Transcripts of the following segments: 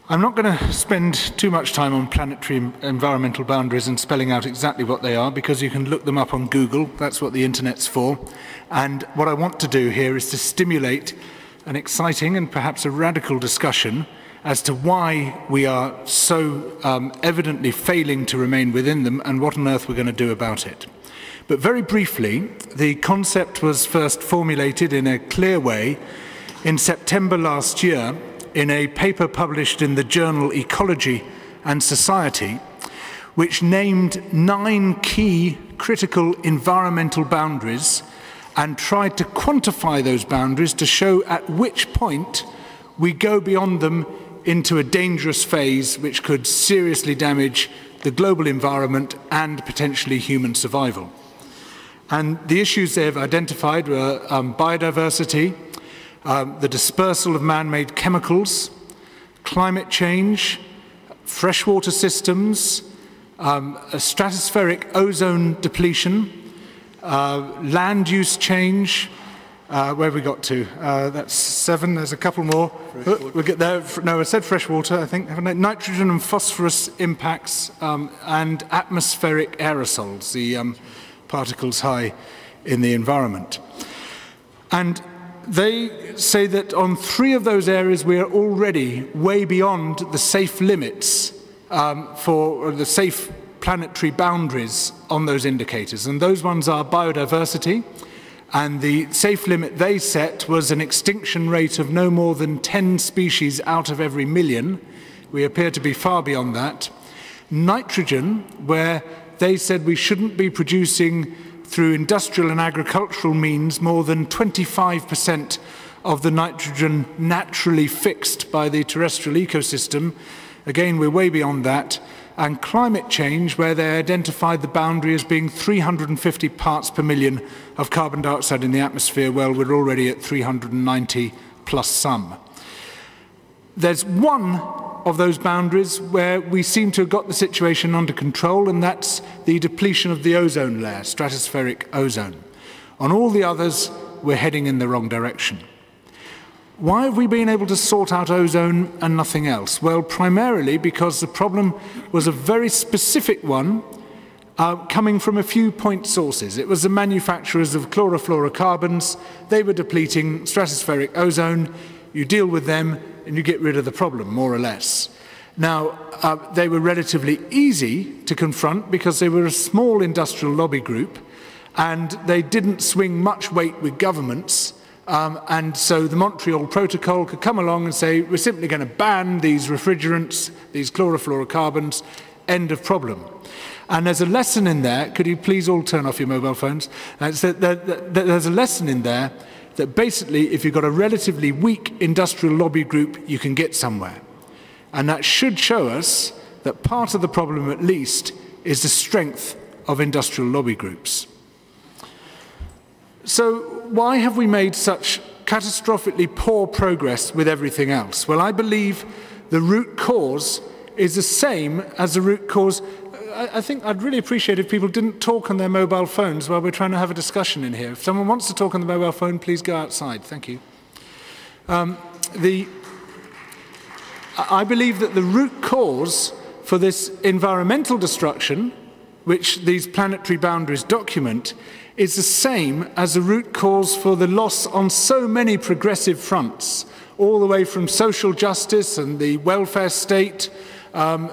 I'm not going to spend too much time on planetary environmental boundaries and spelling out exactly what they are, because you can look them up on Google. That's what the internet's for. And what I want to do here is to stimulate an exciting and perhaps a radical discussion as to why we are so evidently failing to remain within them and what on earth we're going to do about it. But very briefly, the concept was first formulated in a clear way in September last year in a paper published in the journal Ecology and Society, which named 9 key critical environmental boundaries and tried to quantify those boundaries to show at which point we go beyond them into a dangerous phase which could seriously damage the global environment and potentially human survival. And the issues they have identified were biodiversity, the dispersal of man-made chemicals, climate change, freshwater systems, a stratospheric ozone depletion, land use change. Where have we got to? That's 7, there's a couple more. We'll get there. No, I said freshwater, I think. Nitrogen and phosphorus impacts and atmospheric aerosols, the particles high in the environment. And they say that on 3 of those areas we are already way beyond the safe limits for the safe planetary boundaries on those indicators. And those ones are biodiversity, and the safe limit they set was an extinction rate of no more than 10 species out of every million. We appear to be far beyond that. Nitrogen, where they said we shouldn't be producing through industrial and agricultural means more than 25% of the nitrogen naturally fixed by the terrestrial ecosystem. Again, we're way beyond that. And climate change, where they identified the boundary as being 350 parts per million of carbon dioxide in the atmosphere. Well, we're already at 390 plus some. There's one of those boundaries where we seem to have got the situation under control, and that's the depletion of the ozone layer, stratospheric ozone. On all the others, we're heading in the wrong direction. Why have we been able to sort out ozone and nothing else? Well, primarily because the problem was a very specific one coming from a few point sources. It was the manufacturers of chlorofluorocarbons. They were depleting stratospheric ozone. You deal with them and you get rid of the problem, more or less. Now, they were relatively easy to confront because they were a small industrial lobby group and they didn't swing much weight with governments. And so the Montreal Protocol could come along and say, we're simply going to ban these refrigerants, these chlorofluorocarbons, end of problem. And there's a lesson in there, could you please all turn off your mobile phones? There's a lesson in there that basically if you've got a relatively weak industrial lobby group, you can get somewhere. And that should show us that part of the problem, at least, is the strength of industrial lobby groups. So why have we made such catastrophically poor progress with everything else? Well, I believe the root cause is the same as the root cause. I think I'd really appreciate if people didn't talk on their mobile phones while we're trying to have a discussion in here. If someone wants to talk on the mobile phone, please go outside. Thank you. I believe that the root cause for this environmental destruction, which these planetary boundaries document, is the same as the root cause for the loss on so many progressive fronts, all the way from social justice and the welfare state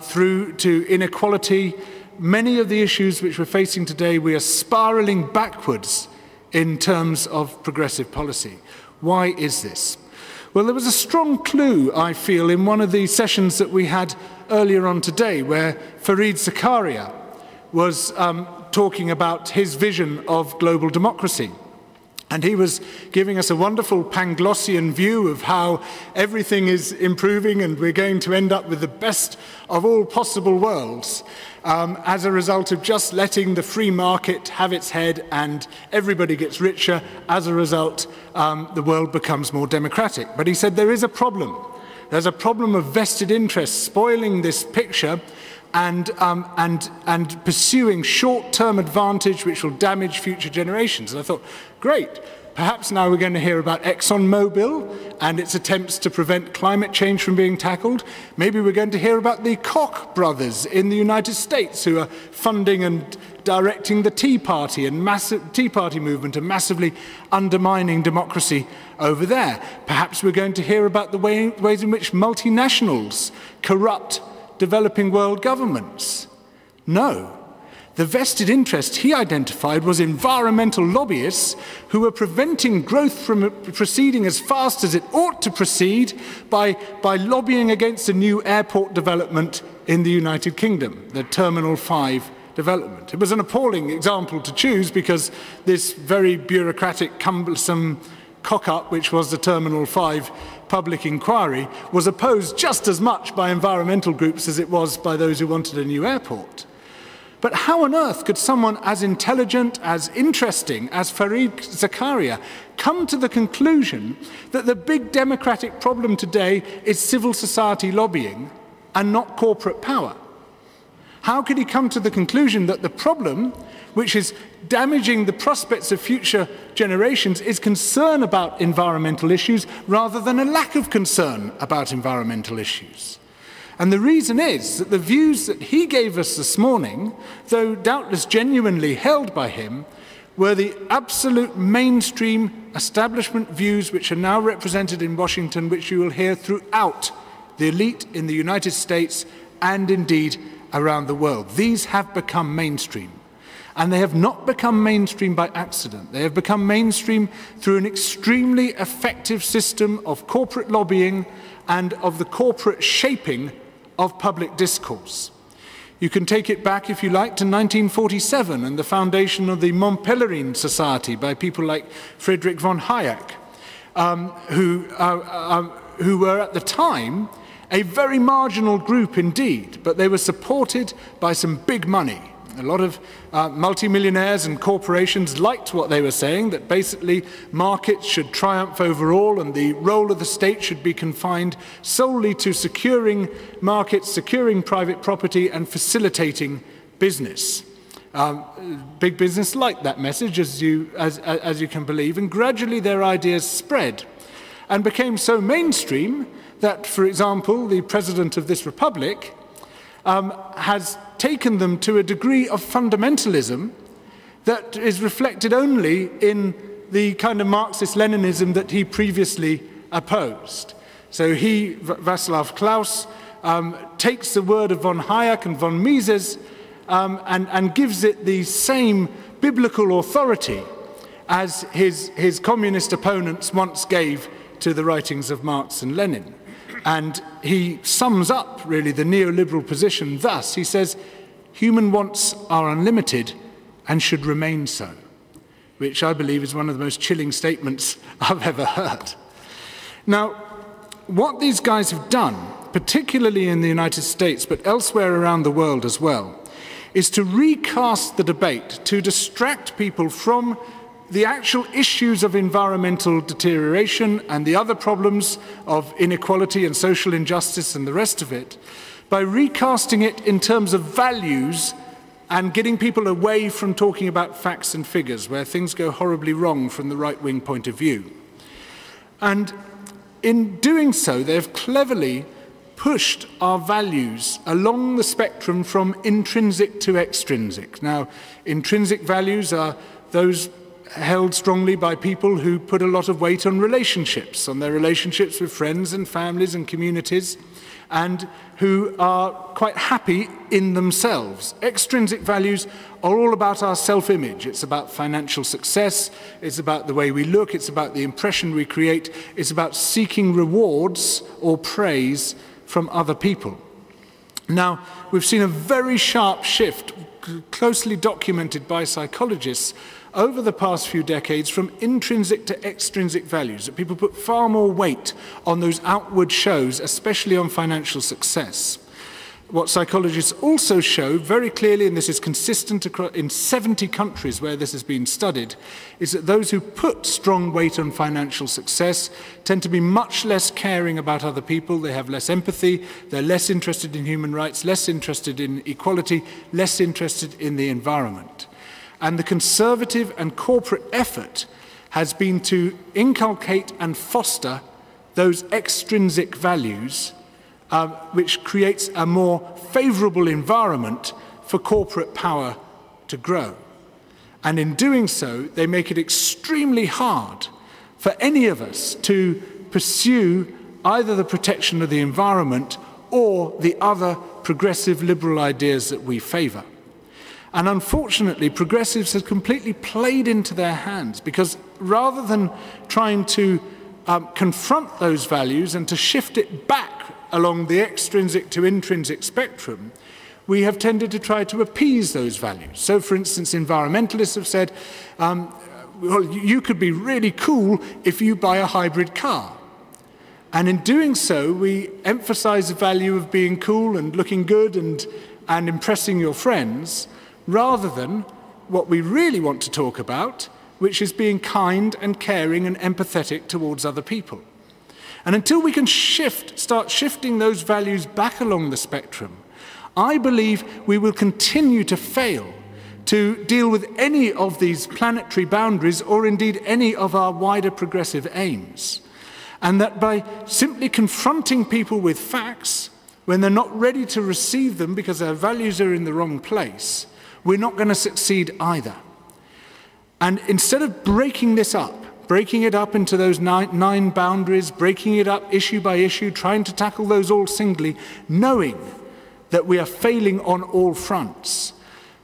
through to inequality. Many of the issues which we're facing today, we are spiraling backwards in terms of progressive policy. Why is this? Well, there was a strong clue, I feel, in one of the sessions that we had earlier on today, where Fareed Zakaria was talking about his vision of global democracy. And he was giving us a wonderful Panglossian view of how everything is improving and we're going to end up with the best of all possible worlds as a result of just letting the free market have its head and everybody gets richer. As a result, the world becomes more democratic. But he said there is a problem. There's a problem of vested interests spoiling this picture and pursuing short-term advantage which will damage future generations. And I thought, great, Perhaps now we're going to hear about ExxonMobil and its attempts to prevent climate change from being tackled. Maybe we're going to hear about the Koch brothers in the United States who are funding and directing the Tea Party movement and massively undermining democracy over there. Perhaps we're going to hear about the ways in which multinationals corrupt developing world governments. No. The vested interest he identified was environmental lobbyists who were preventing growth from proceeding as fast as it ought to proceed by lobbying against a new airport development in the United Kingdom, the Terminal 5 development. It was an appalling example to choose because this very bureaucratic, cumbersome cock-up, which was the Terminal 5 public inquiry, was opposed just as much by environmental groups as it was by those who wanted a new airport. But how on earth could someone as intelligent, as interesting as Fareed Zakaria come to the conclusion that the big democratic problem today is civil society lobbying and not corporate power? How could he come to the conclusion that the problem, which is damaging the prospects of future generations, is concern about environmental issues rather than a lack of concern about environmental issues? And the reason is that the views that he gave us this morning, though doubtless genuinely held by him, were the absolute mainstream establishment views which are now represented in Washington, which you will hear throughout the elite in the United States and indeed around the world. These have become mainstream. And they have not become mainstream by accident. They have become mainstream through an extremely effective system of corporate lobbying and of the corporate shaping of public discourse. You can take it back, if you like, to 1947 and the foundation of the Mont Pelerin Society by people like Friedrich von Hayek, who were at the time a very marginal group indeed, but they were supported by some big money. A lot of multimillionaires and corporations liked what they were saying, that basically markets should triumph over all and the role of the state should be confined solely to securing markets, securing private property and facilitating business. Big business liked that message, as you can believe, and gradually their ideas spread and became so mainstream that, for example, the president of this republic has taken them to a degree of fundamentalism that is reflected only in the kind of Marxist-Leninism that he previously opposed. So he, Václav Klaus, takes the word of von Hayek and von Mises and gives it the same biblical authority as his communist opponents once gave to the writings of Marx and Lenin. And he sums up, really, the neoliberal position thus. He says, human wants are unlimited and should remain so, which I believe is one of the most chilling statements I've ever heard. Now, what these guys have done, particularly in the United States, but elsewhere around the world as well, is to recast the debate, to distract people from the actual issues of environmental deterioration and the other problems of inequality and social injustice and the rest of it, by recasting it in terms of values and getting people away from talking about facts and figures, where things go horribly wrong from the right-wing point of view. And in doing so, they have cleverly pushed our values along the spectrum from intrinsic to extrinsic. Now, intrinsic values are those held strongly by people who put a lot of weight on relationships, on their relationships with friends and families and communities, and who are quite happy in themselves. Extrinsic values are all about our self-image. It's about financial success, it's about the way we look, it's about the impression we create, it's about seeking rewards or praise from other people. Now, we've seen a very sharp shift, closely documented by psychologists, over the past few decades from intrinsic to extrinsic values, that people put far more weight on those outward shows, especially on financial success. What psychologists also show very clearly, and this is consistent in 70 countries where this has been studied, is that those who put strong weight on financial success tend to be much less caring about other people, they have less empathy, they're less interested in human rights, less interested in equality, less interested in the environment. And the conservative and corporate effort has been to inculcate and foster those extrinsic values, which creates a more favourable environment for corporate power to grow. And in doing so, they make it extremely hard for any of us to pursue either the protection of the environment or the other progressive liberal ideas that we favour. And unfortunately, progressives have completely played into their hands, because rather than trying to confront those values and to shift it back along the extrinsic to intrinsic spectrum, we have tended to try to appease those values. So, for instance, environmentalists have said, well, you could be really cool if you buy a hybrid car. And in doing so, we emphasize the value of being cool and looking good and impressing your friends, rather than what we really want to talk about, which is being kind and caring and empathetic towards other people. And until we can start shifting those values back along the spectrum, I believe we will continue to fail to deal with any of these planetary boundaries, or indeed any of our wider progressive aims. And that by simply confronting people with facts when they're not ready to receive them because their values are in the wrong place, we're not going to succeed either. And instead of breaking this up, breaking it up into those nine boundaries, breaking it up issue by issue, trying to tackle those all singly, knowing that we are failing on all fronts,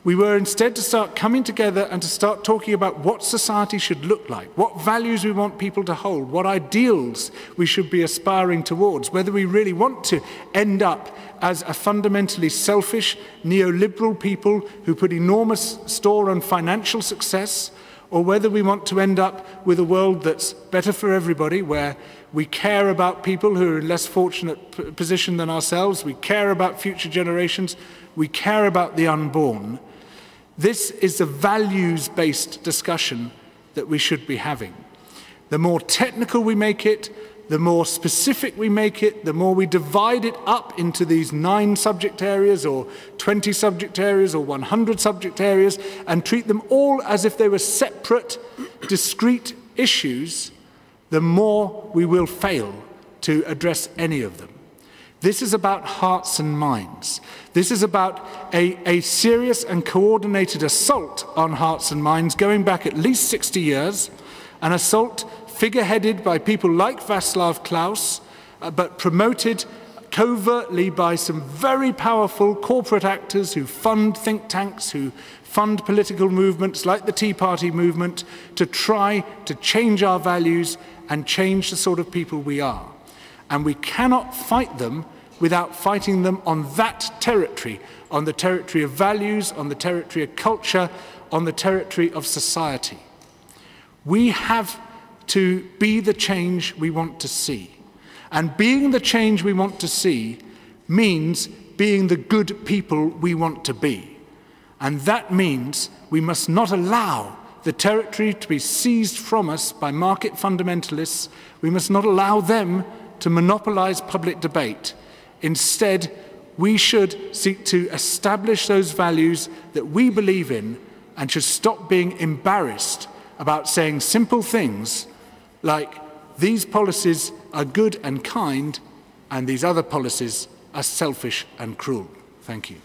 we were instead to start coming together and to start talking about what society should look like, what values we want people to hold, what ideals we should be aspiring towards, whether we really want to end up as a fundamentally selfish, neoliberal people who put enormous store on financial success, or whether we want to end up with a world that's better for everybody, where we care about people who are in less fortunate position than ourselves, we care about future generations, we care about the unborn. This is the values-based discussion that we should be having. The more technical we make it, the more specific we make it, the more we divide it up into these 9 subject areas or 20 subject areas or 100 subject areas and treat them all as if they were separate, discrete issues, the more we will fail to address any of them. This is about hearts and minds. This is about a serious and coordinated assault on hearts and minds going back at least 60 years, an assault figureheaded by people like Václav Klaus, but promoted covertly by some very powerful corporate actors who fund think tanks, who fund political movements like the Tea Party movement, to try to change our values and change the sort of people we are. And we cannot fight them without fighting them on that territory, on the territory of values, on the territory of culture, on the territory of society. We have to be the change we want to see. And being the change we want to see means being the good people we want to be. And that means we must not allow the territory to be seized from us by market fundamentalists. We must not allow them to monopolize public debate. Instead, we should seek to establish those values that we believe in and should stop being embarrassed about saying simple things like, these policies are good and kind, and these other policies are selfish and cruel. Thank you.